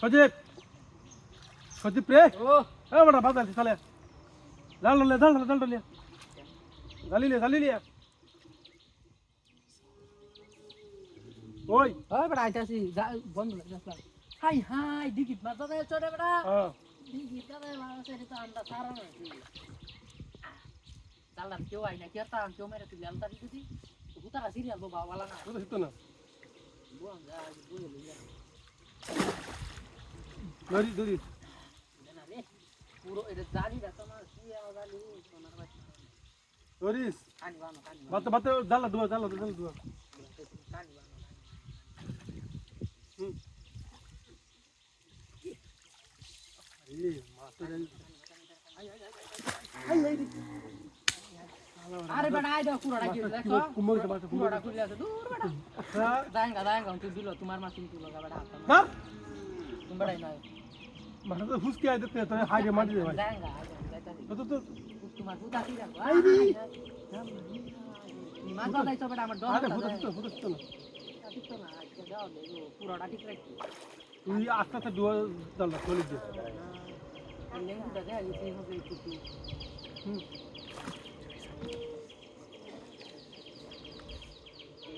সজীব সজীব রে ও এ বড় বাজার চলে জাল লে জালিলিয়া ওই ওই বড় আইতাছি বন্ধ লাগা হাই হাই দিগিত মাছ দাদা চড়ে বড় হ্যাঁ দিগিত দাদা মাছ এর তো আমরা সারা না জালদার কেউ আই না কি আর তার কেউ মেরে তুই জালদার দিদি হুতারা সিরিয়াল বাবা वाला না তো হিতো না বুয়াম যা বুয়ে লইয়া দড়ি না রে পুরো এটা জালি না তোমার কি আওয়াজ আলি সোনার বাচ্চা দড়িস কানি বাতে বাতে জাল দুয়া কানি বানো এই মাছ রে আরে বেটা আই দাও পুরোটা কি দেখো পুরোটা খুলে আছে দূর বেটা দাঁড়াঙ্গা তুই দিল তোমার মাছ তুমি লগা বেটা হাত না তুমি বেটাই নয় মাছ তো হুসকে আইতে তো হাইরে মাটি দে ভাই দাঁড়াঙ্গা তো তোমার বুতা কি রাখো মাছ দাইছো বেটা আমার ডর আরে ফুটো না ঠিক তো না আজকে দাও দেখো পুরোটা ঠিক রাখছি তুই আস্তে দুয়া জাল চলে দে লেঙ্গু দাদা এই সেই হবে একটু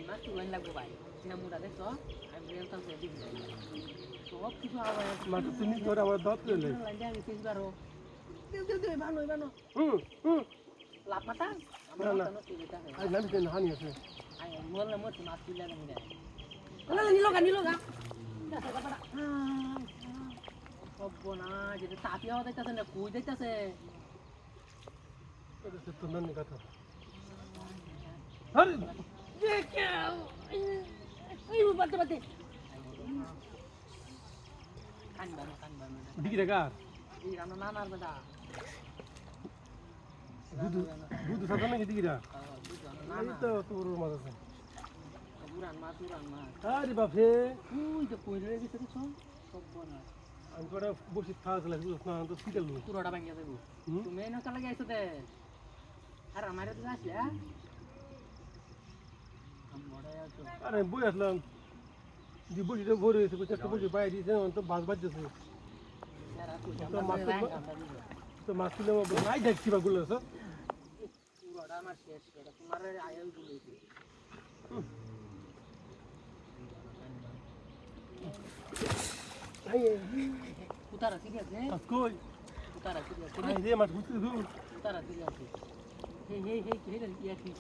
মাছ তুলেন লাগবো ভাই না মুড়া দেখছো আমি রেলতাম সে দিক সব কিছু আবার মাছ তুমি ধরে আমার দাঁত লইলে লাইন দিয়ে বারো দে বানো লাভ মাতা আমরা না তো তুইটা হয় আই নামি তেন হানি আছে আই মোলা মত মাছ তুলে না মুড়া না নিলোগা দেখো বাবা সব না যেটা তাপিয়া হইতাছে না কই যাইতাছে এটা তো নন কথা আরে এই বাতে কান বানো দিকি রেগা এই রানো না মার বেটা দুধ সাদা নাকি দিকি রা না এই তো তোর মাছ আছে উড়ান মাছ আরে বাপরে ওই যে কই রয়ে গেছে দেখছো সব না আমি তো বসে থাকতে লাগি না তো সিটাল পুরোটা ভাঙিয়া দেবো তুমি এনে কালা গাইছো দে আর আমারে তো আসলে আরে বই আসলাম যে বসিটা ভরে হয়েছে একটা বসে বাইরে দিয়েছে তো বাস বাজছে তো মাছ কিনে নাই দেখছি বা গুলো সব পুরোটা আমার শেষ করে তোমার আয়ল দিয়েছি উতারা ঠিক আছে কই উতারা ঠিক আছে রে মাছ বুঝতে দূর উতারা ঠিক আছে হে ইয়া ঠিক